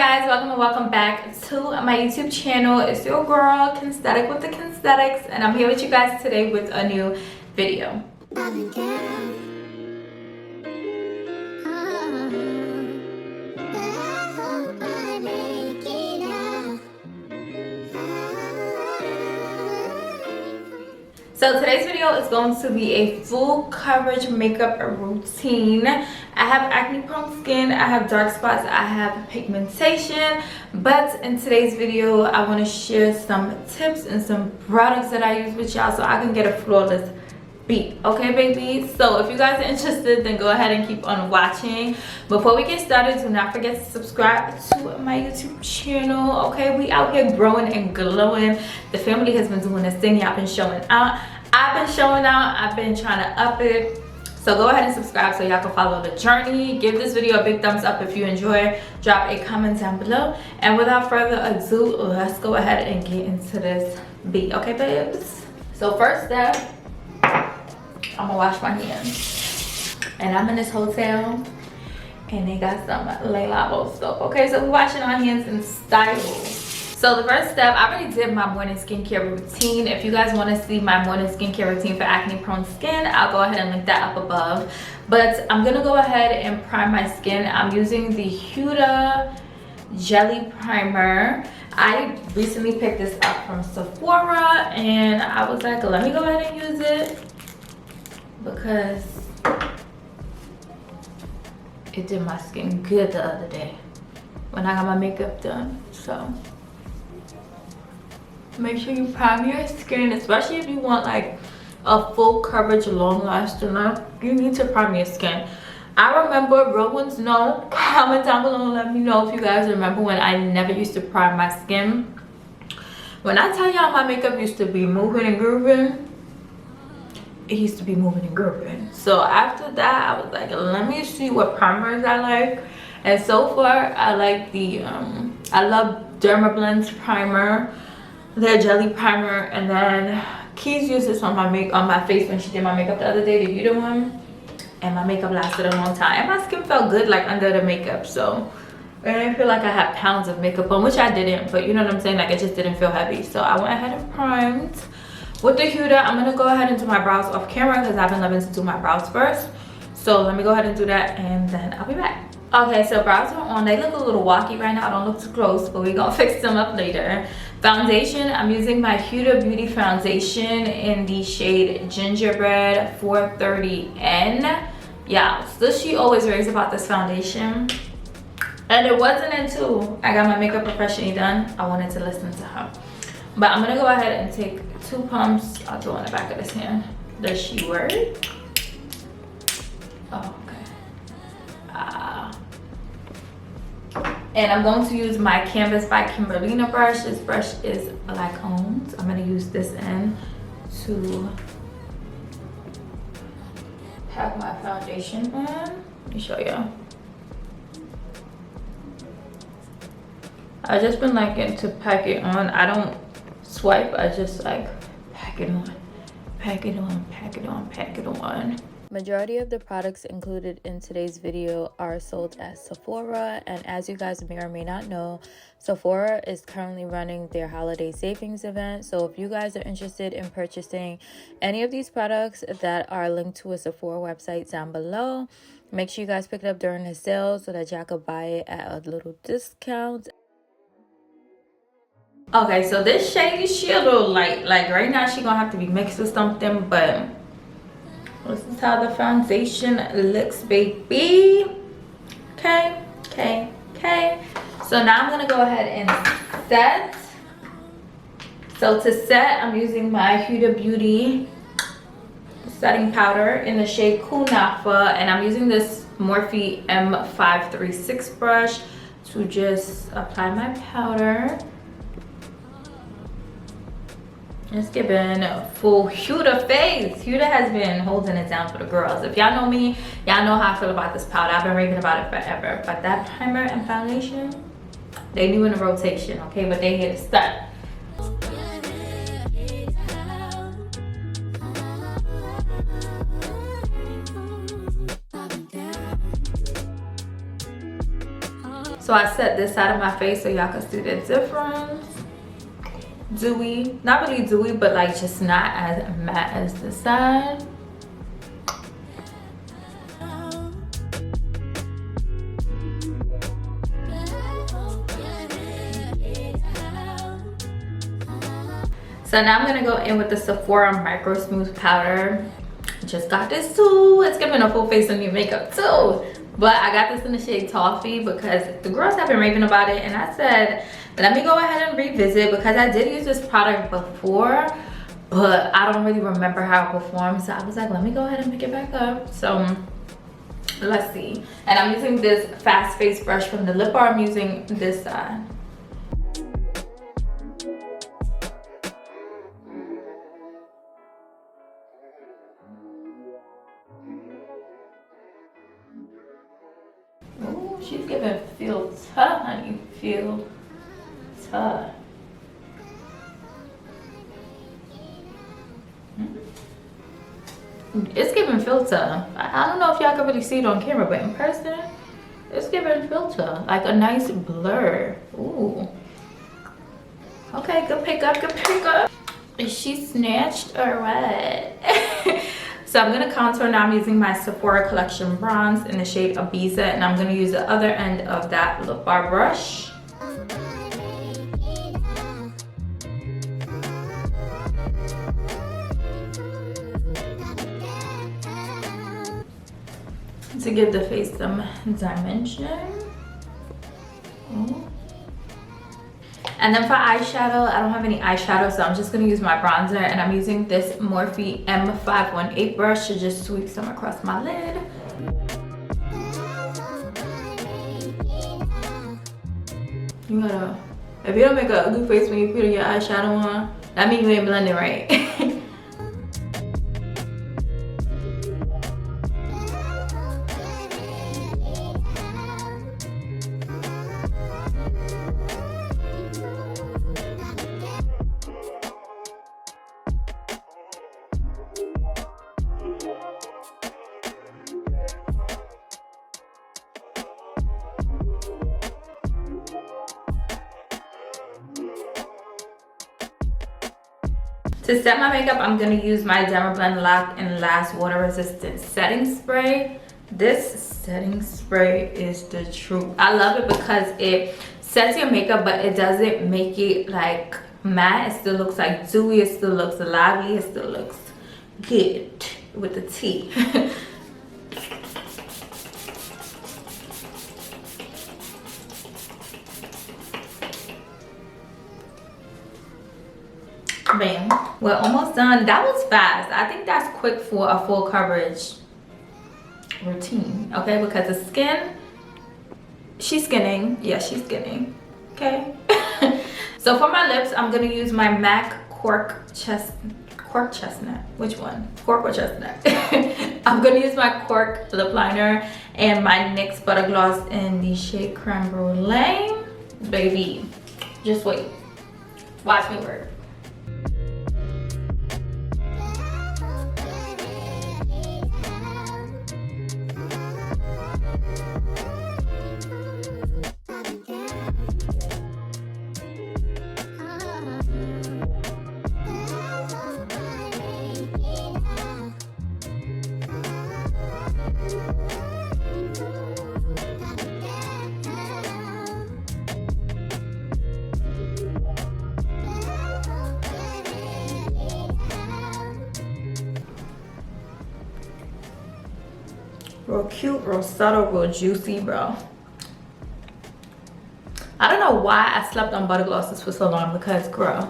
guys, welcome and welcome back to my YouTube channel. It's your girl Kensthetic with the Kensthetics, and I'm here with you guys today with a new video. So today's video is going to be a full coverage makeup routine. I have acne prone skin, I have dark spots, I have pigmentation, but in today's video I want to share some tips and some products that I use with y'all so I can get a flawless beat. Okay baby, so if you guys are interested, then go ahead and keep on watching. Before we get started, do not forget to subscribe to my YouTube channel. Okay, we out here growing and glowing. The family has been doing this thing. Y'all been showing out, I've been showing out, I've been trying to up it. So go ahead and subscribe so y'all can follow the journey. Give this video a big thumbs up if you enjoy. Drop a comment down below, and without further ado, let's go ahead and get into this beat. Okay babes, so first step, I'm gonna wash my hands. And I'm in this hotel and they got some Le Labo soap. Okay, so we're washing our hands in style. So the first step, I already did my morning skincare routine. If you guys want to see my morning skincare routine for acne prone skin, I'll go ahead and link that up above. But I'm gonna go ahead and prime my skin. I'm using the Huda Jelly Primer. I recently picked this up from Sephora and I was like, let me go ahead and use it, because it did my skin good the other day when I got my makeup done. So make sure you prime your skin, especially if you want like a full coverage, long lasting look. You need to prime your skin. I remember, real ones know, comment down below and let me know if you guys remember when I never used to prime my skin. When I tell y'all my makeup used to be moving and grooving, it used to be moving and grooving. So after that, I was like, let me see what primers I like. And so far, I like the I love Dermablend's primer, their jelly primer, and then Keys used this on my face when she did my makeup the other day, the Huda one, and my makeup lasted a long time. And my skin felt good like under the makeup, so I didn't feel like I had pounds of makeup on, which I didn't, but you know what I'm saying, like it just didn't feel heavy. So I went ahead and primed with the Huda. I'm gonna go ahead and do my brows off camera because I've been loving to do my brows first. So let me go ahead and do that and then I'll be back. Okay, so brows are on. They look a little wonky right now. Don't look too close, but we're gonna fix them up later. Foundation, I'm using my Huda Beauty foundation in the shade Gingerbread 430N. Yeah, so she always raves about this foundation. And it wasn't until I got my makeup professionally done, I wanted to listen to her. But I'm gonna go ahead and take 2 pumps. I'll go on the back of this hand. Does she work? Oh, okay. And I'm going to use my Canvas by Kimberlina brush. This brush is black owned. I'm gonna use this in to pack my foundation on. Let me show you. I've just been liking to pack it on. I don't swipe, I just like pack it on, pack it on, pack it on, pack it on. Majority of the products included in today's video are sold at Sephora, and as you guys may or may not know, Sephora is currently running their holiday savings event. So if you guys are interested in purchasing any of these products that are linked to a Sephora website down below, make sure you guys pick it up during the sale so that y'all could buy it at a little discount. Okay, so this shade is a little light. Like right now she gonna have to be mixed with something, but this is how the foundation looks, baby. Okay. So now I'm gonna go ahead and set. So to set, I'm using my Huda Beauty setting powder in the shade Kunafa, and I'm using this Morphe M536 brush to just apply my powder. It's giving full Huda face. Huda has been holding it down for the girls. If y'all know me, y'all know how I feel about this powder. I've been raving about it forever. But that primer and foundation, they new in the rotation, okay? But they here to stay. So I set this side of my face so y'all can see the difference. Dewy, not really dewy, but like just not as matte as this side. So now I'm gonna go in with the Sephora Micro Smooth Powder. Just got this too. It's giving a full face of new makeup too. But I got this in the shade Toffee because the girls have been raving about it, and I said, let me go ahead and revisit because I did use this product before, but I don't really remember how it performed. So I was like, let me go ahead and pick it back up. So let's see. And I'm using this fast face brush from the lip bar. I'm using this side. Ooh, she's giving filter, honey. Filter. It's giving filter. I don't know if y'all can really see it on camera, but in person, it's giving filter. Like a nice blur. Ooh. Okay, good pickup, good pickup. Is she snatched or what? So I'm gonna contour now. I'm using my Sephora Collection Bronze in the shade Ibiza, and I'm gonna use the other end of that lip bar brush. To give the face some dimension. Ooh. And then for eyeshadow, I don't have any eyeshadow, so I'm just gonna use my bronzer, and I'm using this Morphe M518 brush to just sweep some across my lid. You gotta, if you don't make a ugly face when you put your eyeshadow on, that means you ain't blending right. To set my makeup, I'm gonna use my Dermablend Lock and Last Water Resistant Setting Spray. This setting spray is the truth. I love it because it sets your makeup, but it doesn't make it like matte. It still looks like dewy, it still looks lively, it still looks good with the T. Bam. We're almost done. That was fast. I think that's quick for a full coverage routine, okay? Because the skin, she's skinning. Yeah, she's skinning, okay? So for my lips, I'm gonna use my MAC Cork Chestnut. Which one? Cork or Chestnut? I'm gonna use my Cork lip liner and my NYX Butter Gloss in the shade Creme Brulee. Baby, just wait. Watch me work. Real cute, real subtle, real juicy, bro. I don't know why I slept on butter glosses for so long, because girl.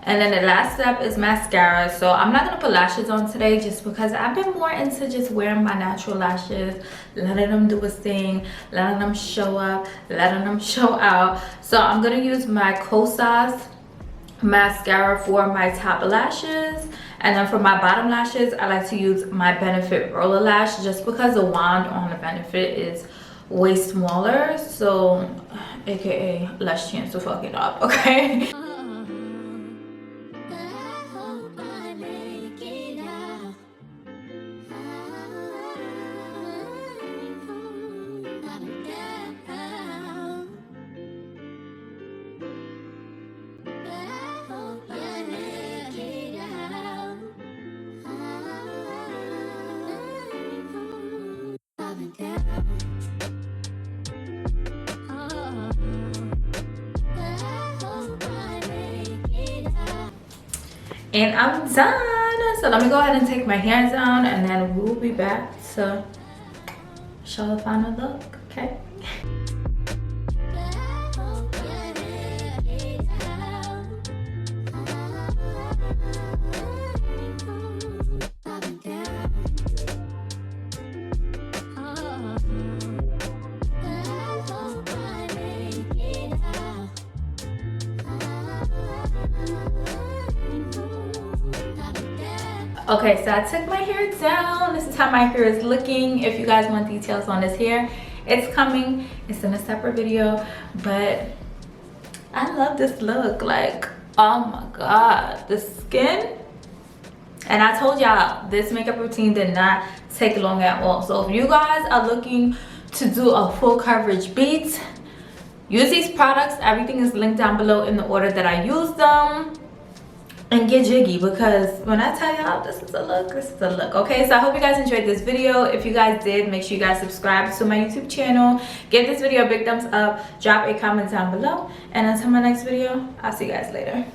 And then the last step is mascara. So I'm not gonna put lashes on today just because I've been more into just wearing my natural lashes, letting them do a thing, letting them show up, letting them show out. So I'm gonna use my Kosas mascara for my top lashes, and then for my bottom lashes I like to use my Benefit Roller Lash just because the wand on the Benefit is way smaller, so aka less chance to fuck it up, okay? and I'm done. So let me go ahead and take my hair down, and then we'll be back to show the final look. Okay. Okay, so I took my hair down. This is how my hair is looking. If you guys want details on this hair, it's coming. It's in a separate video, but I love this look. Like, oh my god, the skin. And I told y'all, this makeup routine did not take long at all. So if you guys are looking to do a full coverage beat, use these products. Everything is linked down below in the order that I use them. And get jiggy, because when I tell y'all this is a look, this is a look. Okay, so I hope you guys enjoyed this video. If you guys did, make sure you guys subscribe to my YouTube channel, give this video a big thumbs up, drop a comment down below, and until my next video, I'll see you guys later.